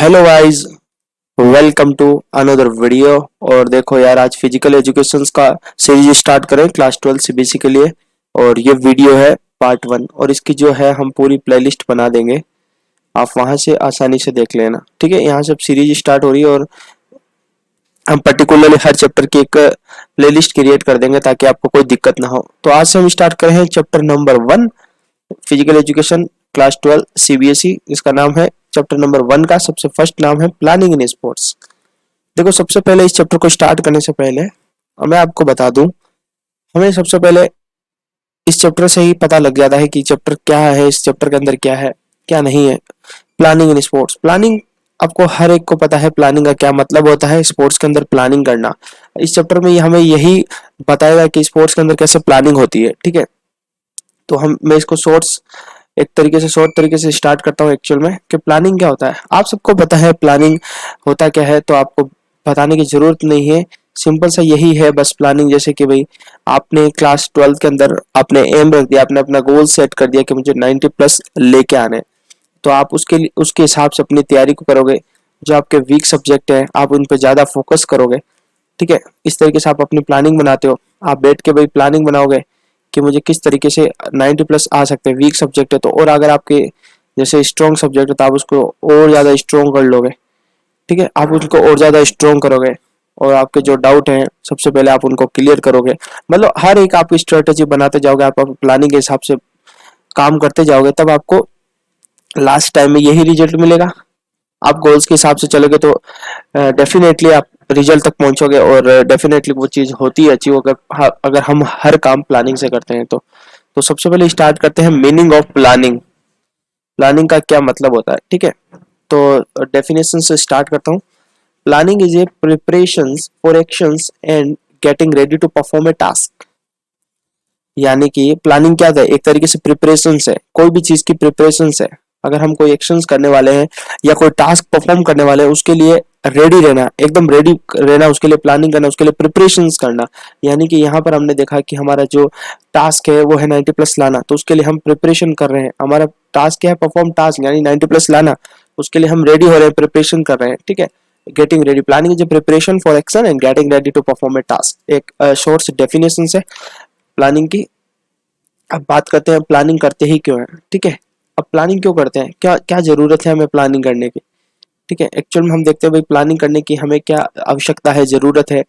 Hello guys, welcome to another video. और देखो यार, आज फिजिकल एजुकेशन का सीरीज स्टार्ट करें क्लास 12 सीबीएसई के लिए। और ये वीडियो है पार्ट 1 और इसकी जो है हम पूरी प्लेलिस्ट बना देंगे। आप वहां से आसानी से देख लेना, ठीक है। यहाँ से सीरीज स्टार्ट हो रही है और हम पर्टिकुलरली हर चैप्टर की एक प्लेलिस्ट क्रिएट कर देंगे ताकि आपको कोई दिक्कत ना हो। तो आज से हम स्टार्ट कर रहे हैं chapter number 1, physical education class 12 CBSE. इसका नाम है चैप्टर नंबर 1 का सबसे फर्स्ट नाम है प्लानिंग इन स्पोर्ट्स। देखो, सबसे पहले इस चैप्टर को स्टार्ट करने से पहले मैं आपको बता दूं, हमें सबसे पहले इस चैप्टर से ही पता लग जाता है कि चैप्टर क्या है, इस चैप्टर के अंदर क्या है क्या नहीं है। प्लानिंग इन स्पोर्ट्स, प्लानिंग आपको हर एक को पता है प्लानिंग का क्या मतलब होता है। स्पोर्ट्स के अंदर प्लानिंग करना, इस चैप्टर में हमें यही बताएगा कि स्पोर्ट्स के अंदर कैसे प्लानिंग होती है, ठीक है। तो मैं इसको शॉर्ट तरीके से स्टार्ट करता हूँ एक्चुअल में कि प्लानिंग क्या होता है। आप सबको पता है प्लानिंग होता क्या है, तो आपको बताने की जरूरत नहीं है। सिंपल सा यही है बस प्लानिंग। जैसे कि भाई, आपने क्लास 12 के अंदर आपने एम रख दिया, आपने अपना गोल सेट कर दिया कि मुझे 90 प्लस लेके आने, तो आप उसके हिसाब से अपनी तैयारी को करोगे। जो आपके वीक सब्जेक्ट है आप उन पर ज्यादा फोकस करोगे, ठीक है। इस तरीके से आप अपनी प्लानिंग बनाते हो। आप बैठ के भाई प्लानिंग बनाओगे कि मुझे किस तरीके से 90 प्लस आ सकते हैं। वीक सब्जेक्ट है तो, और अगर आपके जैसे स्ट्रॉन्ग सब्जेक्ट है तो आप उसको और ज़्यादा स्ट्रॉन्ग कर लोगे, ठीक है। आप उनको और ज़्यादा स्ट्रॉन्ग करोगे और आपके जो डाउट हैं सबसे पहले आप उनको क्लियर करोगे। मतलब हर एक आप स्ट्रेटेजी बनाते जाओगे, आप प्लानिंग के हिसाब से काम करते जाओगे, तब आपको लास्ट टाइम में यही रिजल्ट मिलेगा। आप गोल्स के हिसाब से चलोगे तो डेफिनेटली आप रिजल्ट तक पहुंचोगे और डेफिनेटली वो चीज़ होती है अचीव अगर हम हर काम प्लानिंग से करते हैं तो सबसे पहले स्टार्ट करते हैं मीनिंग ऑफ प्लानिंग। प्लानिंग का क्या मतलब होता है, ठीक है। तो डेफिनेशन से स्टार्ट करता हूँ। Planning is a preparation for actions and getting ready to perform a task. यानी कि प्लानिंग क्या है, एक तरीके से प्रिपरेशन है, कोई भी चीज की प्रिपरेशन है। अगर हम कोई एक्शंस करने वाले हैं या कोई टास्क परफॉर्म करने वाले हैं, उसके लिए रेडी रहना, एकदम रेडी रहना, उसके लिए प्लानिंग करना, उसके लिए प्रिपरेशंस करना। यानी कि यहाँ पर हमने देखा कि हमारा जो टास्क है वो है 90 प्लस लाना, तो उसके लिए हम प्रिपरेशन कर रहे हैं। हमारा टास्क क्या है, परफॉर्म टास्क यानी 90 प्लस लाना, उसके लिए हम रेडी हो रहे हैं, प्रिपरेशन कर रहे हैं, ठीक है। Getting ready, planning is preparation for action and getting ready to perform a task. एक शॉर्ट सी डेफिनेशन है प्लानिंग की। अब बात करते हैं प्लानिंग करते ही क्यों है, ठीक है। अब प्लानिंग क्यों करते हैं, क्या क्या जरूरत है हमें प्लानिंग करने की, ठीक है। एक्चुअल में हम देखते हैं भाई प्लानिंग करने की हमें क्या आवश्यकता है, जरूरत है।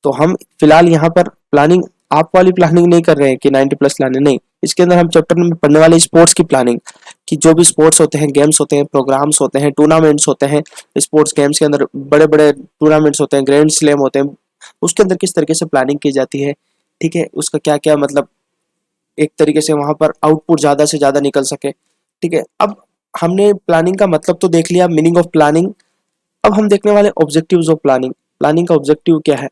तो हम फिलहाल यहाँ पर प्लानिंग आप वाली प्लानिंग नहीं कर रहे हैं कि 90 प्लस लाने, नहीं। इसके अंदर हम चैप्टर में पढ़ने वाले स्पोर्ट्स की प्लानिंग, कि जो भी स्पोर्ट्स होते हैं, गेम्स होते हैं, प्रोग्राम्स होते हैं, टूर्नामेंट्स होते हैं। स्पोर्ट्स गेम्स के अंदर बड़े बड़े टूर्नामेंट्स होते हैं, ग्रैंड स्लैम होते हैं, उसके अंदर किस तरीके से प्लानिंग की जाती है, ठीक है। उसका क्या क्या मतलब, एक तरीके से वहां पर आउटपुट ज्यादा से ज्यादा निकल सके, ठीक है। अब हमने प्लानिंग का मतलब तो देख लिया, मीनिंग ऑफ प्लानिंग। अब हम देखने वाले ऑब्जेक्टिव्स ऑफ प्लानिंग। प्लानिंग का ऑब्जेक्टिव क्या है,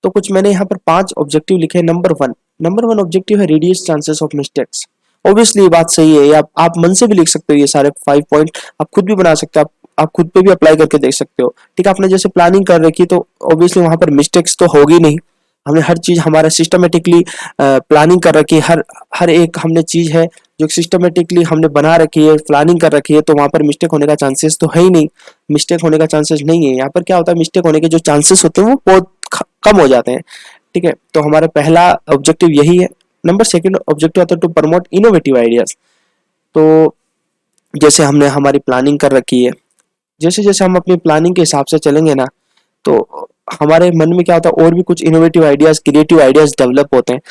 तो कुछ मैंने यहाँ पर 5 ऑब्जेक्टिव लिखे हैं। नंबर वन ऑब्जेक्टिव है reduce chances of mistakes. Obviously ये बात सही है, आप मन से भी लिख सकते हो, ये सारे 5 पॉइंट आप खुद भी बना सकते हो, आप खुद पे भी अप्लाई करके देख सकते हो, ठीक है। आपने जैसे प्लानिंग कर रखी तो ऑब्वियसली वहां पर मिस्टेक्स तो होगी नहीं। हमने हर चीज हमारा सिस्टमेटिकली प्लानिंग कर रखी है, हर हर एक हमने चीज है जो सिस्टमेटिकली हमने बना रखी है, प्लानिंग कर रखी है, तो वहां पर मिस्टेक होने का चांसेस तो है ही नहीं। मिस्टेक होने का चांसेस नहीं है। यहाँ पर क्या होता है, मिस्टेक होने के जो चांसेस होते हैं वो बहुत कम हो जाते हैं, ठीक है। तो हमारा पहला ऑब्जेक्टिव यही है। नंबर सेकंड ऑब्जेक्टिव आता है टू प्रमोट इनोवेटिव आइडियाज। तो जैसे हमने हमारी प्लानिंग कर रखी है, जैसे जैसे हम अपनी प्लानिंग के हिसाब से चलेंगे ना, तो हमारे मन में क्या होता है, और भी कुछ innovative ideas, creative ideas develop होते हैं।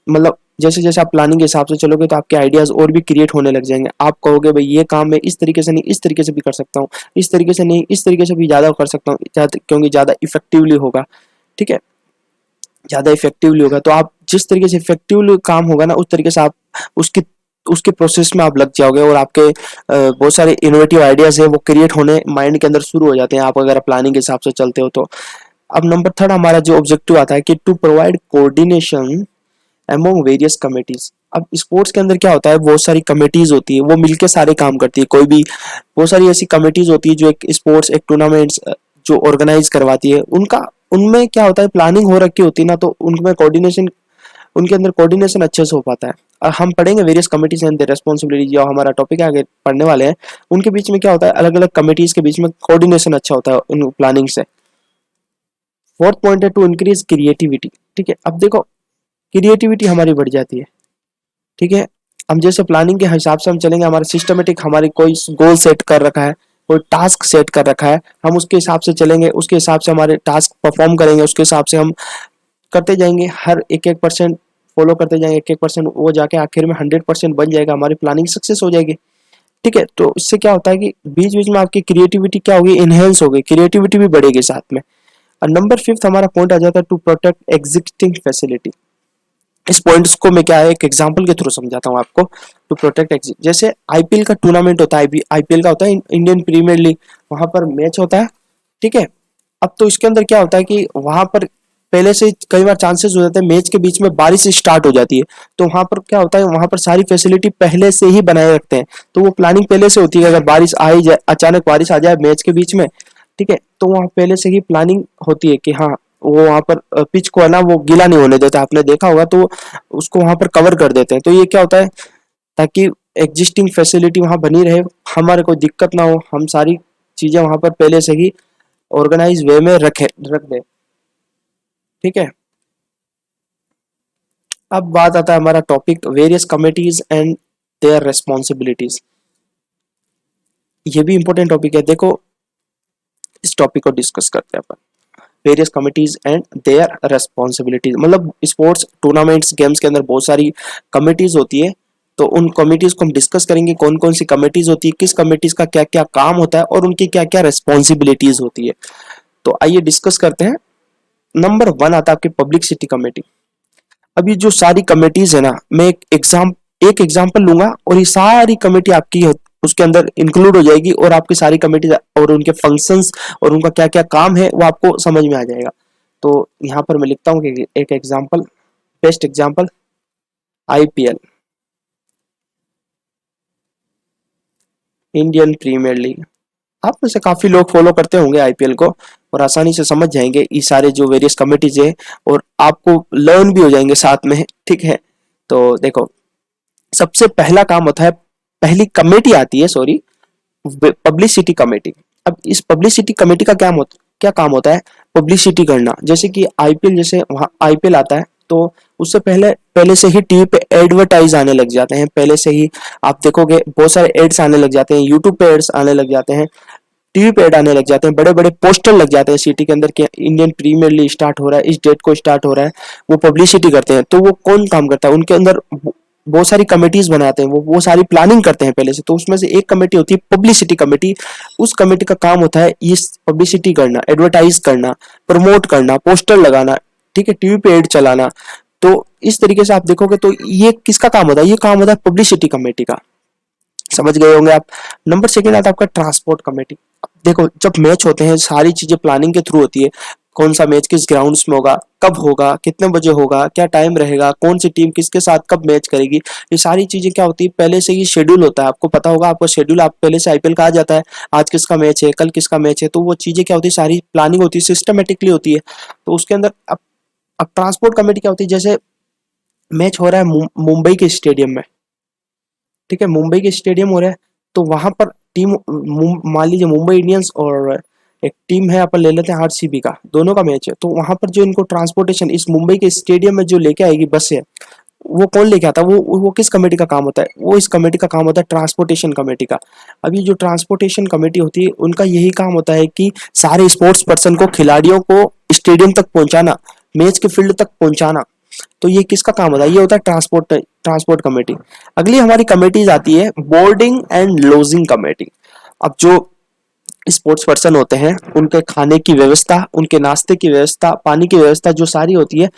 मतलब जैसे जैसे आप प्लानिंग के हिसाब से चलोगे तो आपके आइडियाज और भी क्रिएट होने लग जाएंगे। आप कहोगे भाई ये काम मैं इस तरीके से नहीं, इस तरीके से भी कर सकता हूँ, इस तरीके से नहीं, इस तरीके से भी ज्यादा कर सकता हूँ, क्योंकि ज्यादा इफेक्टिवली होगा, ठीक है। ज्यादा इफेक्टिवली होगा, तो आप जिस तरीके से इफेक्टिवली काम होगा ना, उस तरीके से आप उसकी उसके प्रोसेस में आप लग जाओगे और आपके बहुत सारे इनोवेटिव आइडियाज है वो क्रिएट होने माइंड के अंदर शुरू हो जाते हैं, आप अगर प्लानिंग के हिसाब से चलते हो तो। अब नंबर थर्ड हमारा जो ऑब्जेक्टिव आता है कि to provide coordination among various committees. अब स्पोर्ट्स के अंदर क्या होता है, बहुत सारी कमिटीज होती है, वो मिलके सारे काम करती है। कोई भी बहुत सारी ऐसी कमिटीज होती है जो एक स्पोर्ट्स, एक टूर्नामेंट्स जो ऑर्गेनाइज करवाती है, उनका उनमें क्या होता है, प्लानिंग हो रखी होती है ना, तो उनमें कोऑर्डिनेशन उनके अंदर कोऑर्डिनेशन अच्छे से हो पाता है। और हम पढ़ेंगे various committees and their responsibility, जो हमारा टॉपिक है आगे पढ़ने वाले हैं, उनके बीच में क्या होता है, अलग अलग कमिटीज के बीच में कोऑर्डिनेशन अच्छा होता है उन प्लानिंग से। फोर्थ पॉइंट है टू इंक्रीज क्रिएटिविटी। ठीक है, अब देखो क्रिएटिविटी हमारी बढ़ जाती है। ठीक है, हम जैसे प्लानिंग के हिसाब से हम चलेंगे, हमारा सिस्टमेटिक, हमारी कोई गोल सेट कर रखा है, कोई टास्क सेट कर रखा है, हम उसके हिसाब से चलेंगे, उसके हिसाब से हमारे टास्क परफॉर्म करेंगे, उसके हिसाब से हम करते जाएंगे, हर एक एक परसेंट फॉलो करते जाएंगे, एक एक परसेंट, वो जाके आखिर में 100% बन जाएगा, हमारी प्लानिंग सक्सेस हो जाएगी। ठीक है, तो इससे क्या होता है कि बीच बीच में आपकी क्रिएटिविटी क्या होगी, इनहेंस होगी, क्रिएटिविटी भी बढ़ेगी साथ में। और नंबर 5 हमारा पॉइंट आ जाता है टू प्रोटेक्ट एग्जिस्टिंग फैसिलिटी। इस पॉइंट्स को मैं क्या है एक एग्जांपल के थ्रू समझाता हूँ आपको। टू प्रोटेक्ट एग्जिट, जैसे आईपीएल का टूर्नामेंट होता है, आईपीएल का होता है इंडियन प्रीमियर लीग, वहां पर मैच होता है। ठीक है, अब तो इसके अंदर क्या होता है कि वहां पर पहले से कई बार चांसेस हो जाते हैं, मैच के बीच में बारिश स्टार्ट हो जाती है, तो वहां पर क्या होता है, वहां पर सारी फैसिलिटी पहले से ही बनाए रखते हैं। तो वो प्लानिंग पहले से होती है, अगर बारिश आ ही जाए, अचानक बारिश आ जाए मैच के बीच में, ठीक है, तो वहाँ पहले से ही प्लानिंग होती है कि हाँ वो वहां पर पिच को है ना वो गीला नहीं होने देता, आपने देखा होगा, तो उसको वहां पर कवर कर देते हैं। तो ये क्या होता है, ताकि एग्जिस्टिंग फैसिलिटी वहां बनी रहे, हमारे कोई दिक्कत ना हो, हम सारी चीजें वहां पर पहले से ही ऑर्गेनाइज वे में रख दे। ठीक है, अब बात आता है हमारा topic various committees and their responsibilities. ये भी इंपॉर्टेंट टॉपिक है, देखो इस टॉपिक को डिस्कस करते हैं अपन। Various committees and their responsibilities, मतलब स्पोर्ट्स टूर्नामेंट्स गेम्स के अंदर बहुत सारी कमिटीज होती है, तो उन कमिटीज को हम डिस्कस करेंगे, कौन कौन सी कमिटीज होती है, किस कमिटीज का क्या क्या काम होता है और उनकी क्या क्या रेस्पॉन्सिबिलिटीज होती है। तो आइए डिस्कस करते हैं। नंबर 1 आता है आपकी पब्लिसिटी कमेटी। अब ये जो सारी कमेटीज है ना, मैं एक एग्जांपल लूंगा और ये सारी कमेटी आपकी उसके अंदर इंक्लूड हो जाएगी, और आपकी सारी कमेटी और उनके फंक्शंस और उनका क्या क्या काम है वो आपको समझ में आ जाएगा। तो यहाँ पर मैं लिखता हूँ कि एक example, best example IPL, Indian Premier League. आप में से काफी लोग फॉलो करते होंगे आईपीएल को और आसानी से समझ जाएंगे ये सारे जो वेरियस कमिटीज है, और आपको लर्न भी हो जाएंगे साथ में। ठीक है, तो देखो सबसे पहला काम होता है, पहली कमेटी आती है, सॉरी, पब्लिसिटी कमेटी। अब इस पब्लिसिटी कमेटी का क्या काम होता है, पब्लिसिटी करना। जैसे कि आईपीएल, जैसे वहाँ आईपीएल आता है तो उससे पहले पहले से ही टीवी पे एडवर्टाइज आने लग जाते हैं, पहले से ही आप देखोगे बहुत सारे एड्स आने लग जाते हैं, यूट्यूब पे एड्स आने लग जाते हैं, टीवी पे ऐड आने लग जाते हैं, बड़े बड़े पोस्टर लग जाते हैं सिटी के अंदर कि इंडियन प्रीमियर लीग स्टार्ट हो रहा है, इस डेट को स्टार्ट हो रहा है, वो पब्लिसिटी करते हैं। तो वो कौन काम करता है, उनके अंदर बहुत सारी कमेटीज बनाते हैं, वो सारी प्लानिंग करते हैं पहले से। तो उसमें से एक कमेटी होती है पब्लिसिटी कमेटी। उस कमेटी का काम होता है इस पब्लिसिटी करना, एडवर्टाइज करना, प्रमोट करना, पोस्टर लगाना, ठीक है, टीवी पे एड चलाना। तो इस तरीके से आप देखोगे तो ये किसका काम होता है, ये काम होता है पब्लिसिटी कमेटी का। समझ गए होंगे आप। नंबर सेकंड आता है आपका ट्रांसपोर्ट कमेटी। देखो जब मैच होते हैं सारी चीजें प्लानिंग के थ्रू होती है, कौन सा मैच किस ग्राउंड्स में होगा, कब होगा, कितने बजे होगा, क्या टाइम रहेगा, कौन सी टीम किसके साथ कब मैच करेगी, ये सारी चीजें क्या होती है पहले से ही शेड्यूल होता है। आपको पता होगा, आपको शेड्यूल आप पहले से आईपीएल का आ जाता है, आज किसका मैच है, कल किसका मैच है, तो वो चीजें क्या होती है, सारी प्लानिंग होती है, सिस्टमेटिकली होती है। तो उसके अंदर अब ट्रांसपोर्ट कमेटी क्या होती है, जैसे मैच हो रहा है मुंबई के स्टेडियम में, ठीक है, मुंबई के स्टेडियम हो रहा है, तो वहां पर टीम, मान लीजिए मुंबई इंडियंस और एक टीम है, अपन ले लेते हैं आरसीबी का, दोनों का मैच है, तो वहां पर जो इनको ट्रांसपोर्टेशन इस मुंबई के स्टेडियम में जो लेके आएगी बस है, वो कौन लेके आता है, वो किस कमेटी का काम होता है, वो इस कमेटी का काम होता है ट्रांसपोर्टेशन कमेटी का। अभी जो ट्रांसपोर्टेशन कमेटी होती है उनका यही काम होता है कि सारे स्पोर्ट्स पर्सन को, खिलाड़ियों को स्टेडियम तक पहुंचाना, मैच के फील्ड तक पहुंचाना। तो ये किसका काम होता है, ये होता है ट्रांसपोर्ट कमेटी। अगली हमारी कमेटीज आती है बोर्डिंग एंड लॉजिंग कमेटी। अब जो स्पोर्ट्स पर्सन होते हैं उनके खाने की व्यवस्था, उनके नाश्ते की व्यवस्था, पानी की व्यवस्था जो सारी होती है,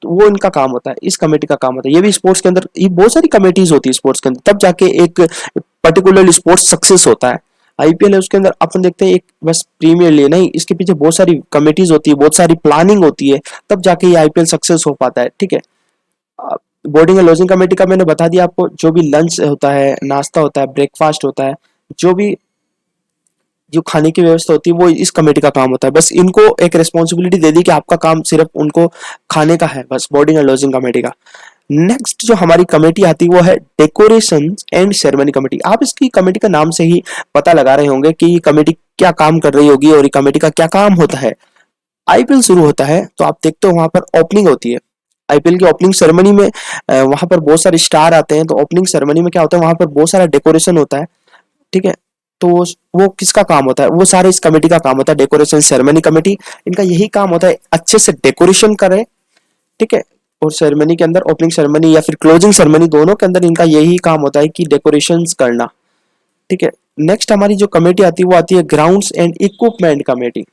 तो वो इनका काम होता है, इस कमेटी का काम होता है। ये भी स्पोर्ट्स के अंदर, ये बहुत सारी कमेटीज होती है स्पोर्ट्स के अंदर, तब जाके एक पर्टिकुलर स्पोर्ट्स सक्सेस होता है। आईपीएल है उसके अंदर अपन देखते हैं एक बस प्रीमियर लीग नहीं, इसके पीछे बहुत सारी कमेटीज होती है, बहुत सारी प्लानिंग होती है, तब जाके ये आईपीएल सक्सेस हो पाता है। ठीक है, बोर्डिंग एंड लॉजिंग कमेटी का मैंने बता दिया आपको, जो भी लंच होता है, नाश्ता होता है, ब्रेकफास्ट होता है, जो भी जो खाने की व्यवस्था होती है वो इस कमेटी का काम होता है। बस इनको एक रिस्पॉन्सिबिलिटी दे दी कि आपका काम सिर्फ उनको खाने का है, बस बोर्डिंग एंड लॉजिंग कमेटी का। नेक्स्ट जो हमारी कमेटी आती है वो है डेकोरेशन एंड सेरेमनी कमेटी। आप इसकी कमेटी का नाम से ही पता लगा रहे होंगे कि ये कमेटी क्या काम कर रही होगी और ये कमेटी का क्या काम होता है। आईपीएल शुरू होता है तो आप देखते हो वहां पर ओपनिंग होती है। आईपीएल की ओपनिंग सेरेमनी में वहां पर बहुत सारे स्टार आते हैं, तो ओपनिंग सेरेमनी में क्या होता है, वहां पर बहुत सारा डेकोरेशन होता है, ठीक है। तो वो किसका काम होता है, वो सारे इस कमेटी का काम होता है, डेकोरेशन सेरेमनी कमेटी। इनका यही काम होता है अच्छे से डेकोरेशन करें, ठीक है। और सेरेमनी के अंदर, ओपनिंग सेरेमनी या फिर क्लोजिंग सेरेमनी, दोनों के अंदर इनका यही काम होता है कि डेकोरेशन करना, ठीक है। नेक्स्ट हमारी जो कमेटी आती है वो आती है ग्राउंड्स एंड इक्विपमेंट कमेटी।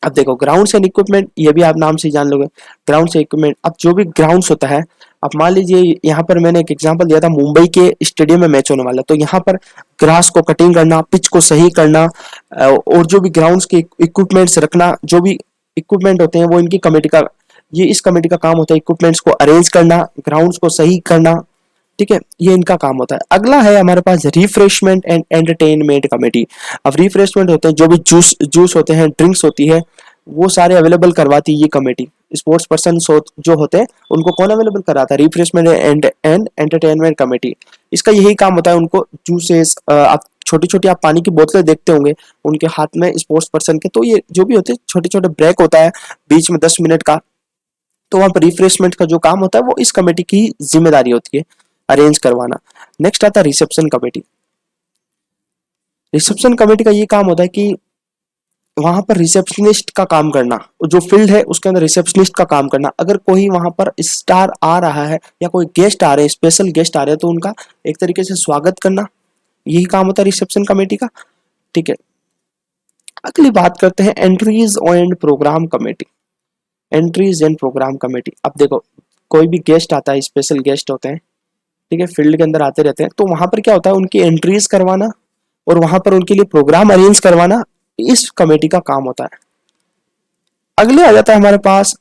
अब देखो ग्राउंड्स एंड इक्विपमेंट, ये भी आप नाम से जान लोगे, ग्राउंड्स एंड इक्विपमेंट। अब जो भी ग्राउंड्स होता है, अब मान लीजिए यहाँ पर मैंने एक एग्जांपल दिया था, मुंबई के स्टेडियम में मैच होने वाला, तो यहाँ पर ग्रास को कटिंग करना, पिच को सही करना, और जो भी ग्राउंड्स के इक्विपमेंट्स रखना, जो भी इक्विपमेंट होते हैं वो इनकी कमेटी का, ये इस कमेटी का काम होता है, इक्विपमेंट्स को अरेंज करना, ग्राउंड्स को सही करना, ठीक है, ये इनका काम होता है। अगला है हमारे पास रिफ्रेशमेंट एंड एंटरटेनमेंट कमेटी। अब रिफ्रेशमेंट होते हैं, जो भी जूस जूस होते हैं, ड्रिंक्स होती है, वो सारे अवेलेबल करवाती है ये कमेटी। स्पोर्ट्स पर्सन जो होते हैं उनको कौन अवेलेबल कराता है, रिफ्रेशमेंट एंड एंटरटेनमेंट कमेटी। इसका यही काम होता है, उनको जूसेस, आप छोटी छोटी आप पानी की बोतलें देखते होंगे उनके हाथ में स्पोर्ट्स पर्सन के, तो ये जो भी होते हैं छोटे छोटे ब्रेक होता है बीच में 10 मिनट का, तो वहां पर रिफ्रेशमेंट का जो काम होता है वो इस कमेटी की जिम्मेदारी होती है, अरेंज करवाना। नेक्स्ट आता है रिसेप्शन कमेटी। रिसेप्शन कमेटी का ये काम होता है कि वहां पर रिसेप्शनिस्ट का काम करना, जो फील्ड है उसके अंदर रिसेप्शनिस्ट का काम करना। अगर कोई वहां पर स्टार आ रहा है या कोई गेस्ट आ रहे हैं, स्पेशल गेस्ट आ रहे हैं, तो उनका एक तरीके से स्वागत करना, यही काम होता है रिसेप्शन कमेटी का, ठीक है। अगली बात करते हैं entries and programme committee. Entries and programme committee, अब देखो कोई भी गेस्ट आता है, स्पेशल गेस्ट होते हैं, ठीक है, फील्ड के अंदर आते रहते हैं, तो वहां पर क्या होता है, उनकी एंट्रीज करवाना और वहां पर उनके लिए प्रोग्राम अरेंज करवाना, इस कमेटी का काम होता है। अगले आ जाता है हमारे पास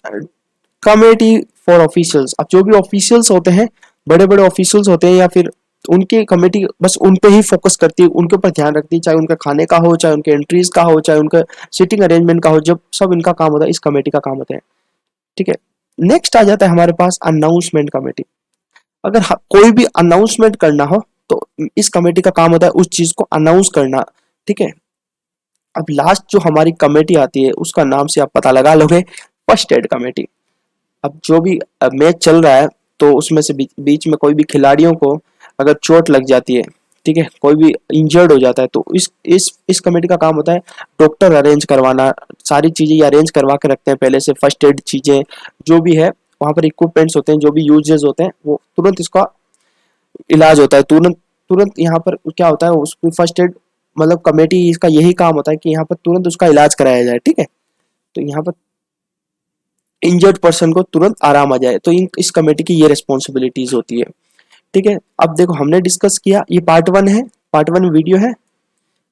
कमेटी फॉर ऑफिशियल्स। अब जो भी ऑफिशियल्स होते हैं, बड़े बड़े ऑफिशियल्स होते हैं, या फिर उनकी कमेटी बस उन पे ही फोकस करती है, उनके ऊपर ध्यान रखती है, चाहे उनका खाने का हो, चाहे उनके एंट्रीज का हो, चाहे उनका सीटिंग अरेंजमेंट का हो, जब सब इनका काम होता है, इस कमेटी का काम होता है, ठीक है। नेक्स्ट आ जाता है हमारे पास अनाउंसमेंट कमेटी। अगर कोई भी अनाउंसमेंट करना हो तो इस कमेटी का काम होता है उस चीज को अनाउंस करना, ठीक है। अब लास्ट जो हमारी कमेटी आती है उसका नाम से आप पता लगा लोगे, फर्स्ट एड कमेटी। अब जो भी मैच चल रहा है तो उसमें से बीच में कोई भी खिलाड़ियों को अगर चोट लग जाती है, ठीक है, कोई भी इंजर्ड हो जाता है, तो इस कमेटी का काम होता है डॉक्टर अरेंज करवाना, सारी चीजें अरेंज करवा के रखते हैं पहले से, फर्स्ट एड चीजें जो भी है, वहां पर इक्विपमेंट्स होते हैं, जो भी यूजेस होते हैं, वो तुरंत इसका इलाज होता है, तुरंत तुरंत यहाँ पर क्या होता है, उसकी फर्स्ट एड मतलब कमेटी, इसका यही काम होता है कि यहाँ पर तुरंत उसका इलाज कराया जाए, ठीक है। तो यहाँ पर इंजर्ड पर्सन को तुरंत आराम आ जाए, तो इस कमेटी की ये रिस्पॉन्सिबिलिटीज होती है, ठीक है। अब देखो हमने डिस्कस किया, ये पार्ट 1 है, पार्ट 1 वीडियो है,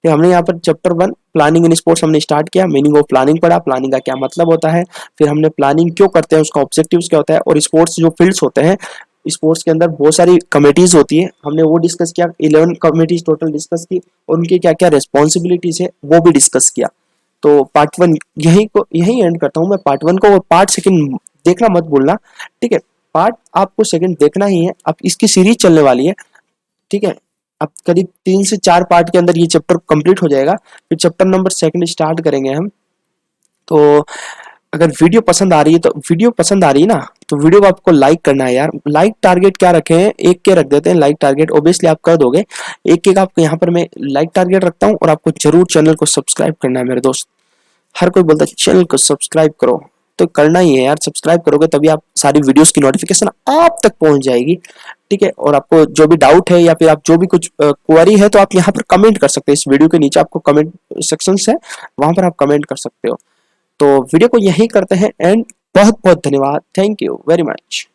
तो हमने यहाँ पर चैप्टर 1 प्लानिंग इन स्पोर्ट्स हमने स्टार्ट किया, मीनिंग ऑफ प्लानिंग पढ़ा, प्लानिंग का क्या मतलब होता है, फिर हमने प्लानिंग क्यों करते हैं, उसका ऑब्जेक्टिव्स क्या होता है, और स्पोर्ट्स जो फील्ड्स होते हैं, स्पोर्ट्स के अंदर बहुत सारी कमेटीज होती है, हमने वो डिस्कस किया, 11 कमेटीज टोटल डिस्कस की, और उनकी क्या क्या रिस्पॉन्सिबिलिटीज है वो भी डिस्कस किया। तो पार्ट 1 यही एंड करता हूँ मैं पार्ट 1 को, और पार्ट 2 देखना मत भूलना, ठीक है। पार्ट आपको 2 देखना ही है, अब इसकी सीरीज चलने वाली है, ठीक है। अब करीब 3 से 4 पार्ट के अंदर ये चैप्टर कंप्लीट हो जाएगा, फिर चैप्टर नंबर 2 स्टार्ट करेंगे हम। तो अगर वीडियो पसंद आ रही है, तो वीडियो पसंद आ रही है ना, तो वीडियो को आपको लाइक करना है यार। लाइक टारगेट क्या रखे हैं, 1 के रख देते हैं लाइक टारगेट, ऑब्वियसली आप कर दोगे, 1 के आपको यहाँ पर मैं लाइक टारगेट रखता हूँ, और आपको जरूर चैनल को सब्सक्राइब करना है मेरे दोस्त। हर कोई बोलता है चैनल को सब्सक्राइब करो, तो करना ही है यार, सब्सक्राइब करोगे तभी आप सारी वीडियोस की नोटिफिकेशन आप तक पहुंच जाएगी, ठीक है। और आपको जो भी डाउट है या फिर आप जो भी कुछ क्वेरी है, तो आप यहाँ पर कमेंट कर सकते हैं, इस वीडियो के नीचे आपको कमेंट सेक्शंस है, वहां पर आप कमेंट कर सकते हो। तो वीडियो को यहीं करते हैं एंड बहुत बहुत धन्यवाद, थैंक यू वेरी मच।